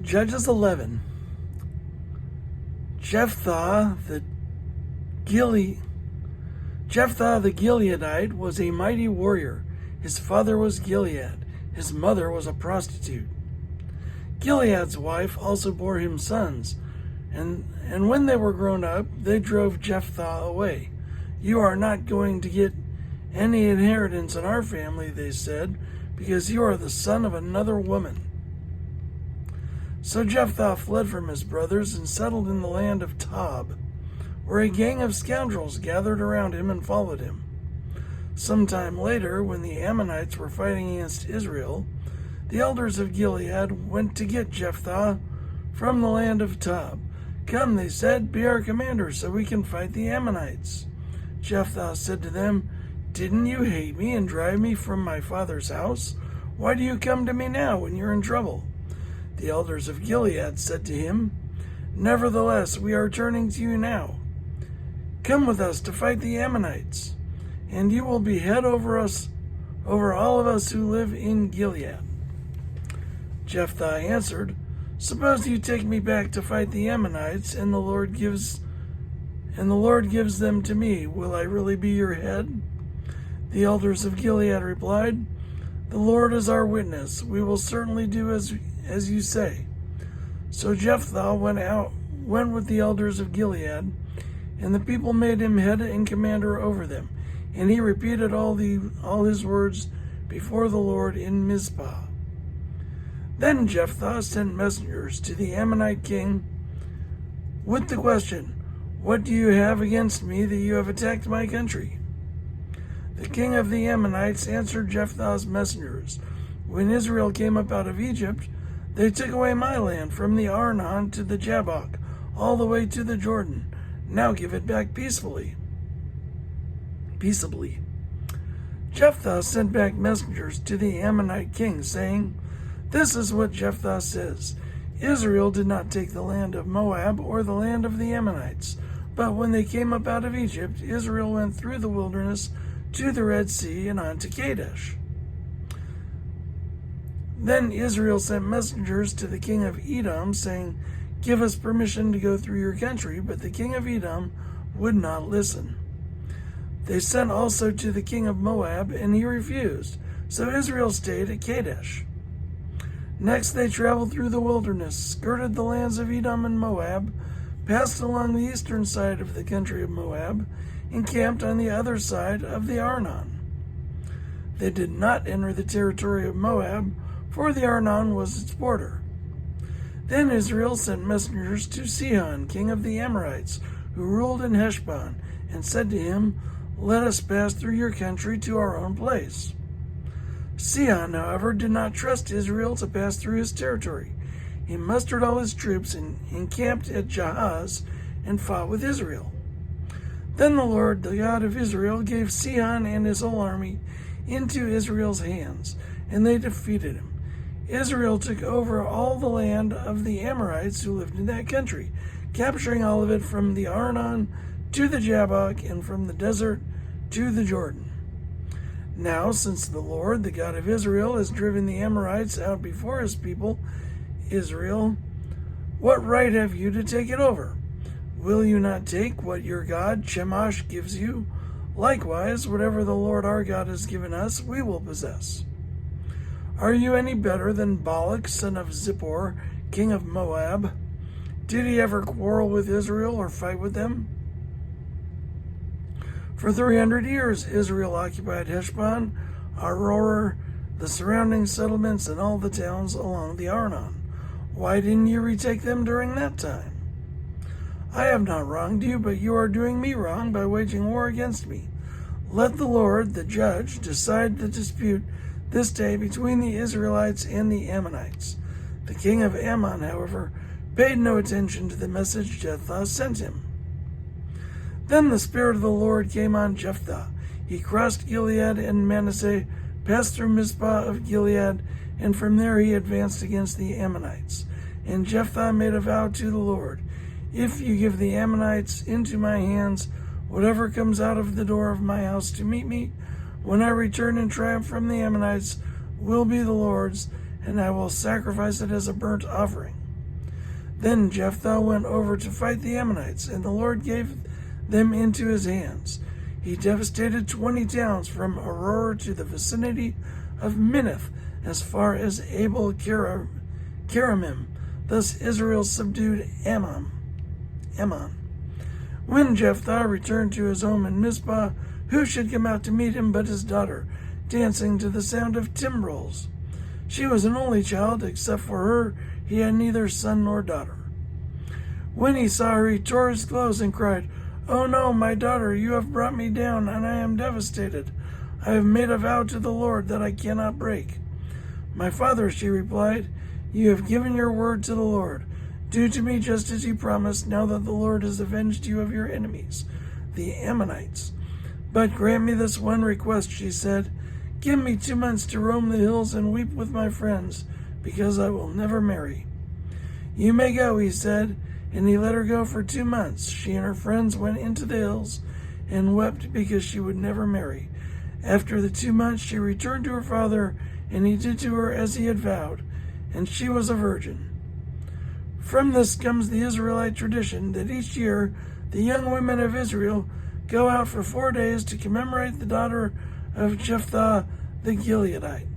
Judges 11. Jephthah the Gileadite was a mighty warrior. His father was Gilead. His mother was a prostitute. Gilead's wife also bore him sons, and when they were grown up, they drove Jephthah away. "You are not going to get any inheritance in our family," they said, "because you are the son of another woman." So Jephthah fled from his brothers and settled in the land of Tob, where a gang of scoundrels gathered around him and followed him. Sometime later, when the Ammonites were fighting against Israel, the elders of Gilead went to get Jephthah from the land of Tob. "Come," they said, "be our commander so we can fight the Ammonites." Jephthah said to them, "Didn't you hate me and drive me from my father's house? Why do you come to me now when you're in trouble?" The elders of Gilead said to him, "Nevertheless, we are turning to you now. Come with us to fight the Ammonites, and you will be head over all of us who live in Gilead." Jephthah answered, "Suppose you take me back to fight the Ammonites, and the Lord gives them to me. Will I really be your head?" The elders of Gilead replied, "The Lord is our witness. We will certainly do as you say." So Jephthah went with the elders of Gilead, and the people made him head and commander over them, and he repeated all his words before the Lord in Mizpah. Then Jephthah sent messengers to the Ammonite king with the question, "What do you have against me that you have attacked my country?" The king of the Ammonites answered Jephthah's messengers, "When Israel came up out of Egypt, they took away my land from the Arnon to the Jabbok, all the way to the Jordan. Now give it back peaceably." Jephthah sent back messengers to the Ammonite king, saying, "This is what Jephthah says. Israel did not take the land of Moab or the land of the Ammonites, but when they came up out of Egypt, Israel went through the wilderness to the Red Sea and on to Kadesh." Then Israel sent messengers to the king of Edom, saying, "Give us permission to go through your country," but the king of Edom would not listen. They sent also to the king of Moab, and he refused, so Israel stayed at Kadesh. Next they traveled through the wilderness, skirted the lands of Edom and Moab, passed along the eastern side of the country of Moab, and camped on the other side of the Arnon. They did not enter the territory of Moab, for the Arnon was its border. Then Israel sent messengers to Sihon, king of the Amorites, who ruled in Heshbon, and said to him, "Let us pass through your country to our own place." Sihon, however, did not trust Israel to pass through his territory. He mustered all his troops and encamped at Jahaz and fought with Israel. Then the Lord, the God of Israel, gave Sihon and his whole army into Israel's hands, and they defeated him. Israel took over all the land of the Amorites who lived in that country, capturing all of it from the Arnon to the Jabbok and from the desert to the Jordan. Now, since the Lord, the God of Israel, has driven the Amorites out before his people, Israel, what right have you to take it over? Will you not take what your God, Chemosh, gives you? Likewise, whatever the Lord our God has given us, we will possess. Are you any better than Balak, son of Zippor, king of Moab? Did he ever quarrel with Israel or fight with them? For 300 years Israel occupied Heshbon, Aroer, the surrounding settlements, and all the towns along the Arnon. Why didn't you retake them during that time? I have not wronged you, but you are doing me wrong by waging war against me. Let the Lord, the judge, decide the dispute this day between the Israelites and the Ammonites." The king of Ammon, however, paid no attention to the message Jephthah sent him. Then the Spirit of the Lord came on Jephthah. He crossed Gilead and Manasseh, passed through Mizpah of Gilead, and from there he advanced against the Ammonites. And Jephthah made a vow to the Lord, "If you give the Ammonites into my hands, whatever comes out of the door of my house to meet me, when I return in triumph from the Ammonites, will be the Lord's, and I will sacrifice it as a burnt offering." Then Jephthah went over to fight the Ammonites, and the Lord gave them into his hands. He devastated 20 towns from Aurora to the vicinity of Minnith, as far as Abel Keramim. Thus Israel subdued Ammon. When Jephthah returned to his home in Mizpah, who should come out to meet him but his daughter, dancing to the sound of timbrels? She was an only child. Except for her, he had neither son nor daughter. When he saw her, he tore his clothes and cried, "Oh no, my daughter, you have brought me down, and I am devastated. I have made a vow to the Lord that I cannot break." "My father," she replied, "you have given your word to the Lord. Do to me just as you promised, now that the Lord has avenged you of your enemies, the Ammonites. But grant me this one request," she said. "Give me 2 months to roam the hills and weep with my friends, because I will never marry." "You may go," he said, and he let her go for 2 months. She and her friends went into the hills and wept because she would never marry. After the 2 months, she returned to her father, and he did to her as he had vowed, and she was a virgin. From this comes the Israelite tradition that each year the young women of Israel go out for 4 days to commemorate the daughter of Jephthah the Gileadite.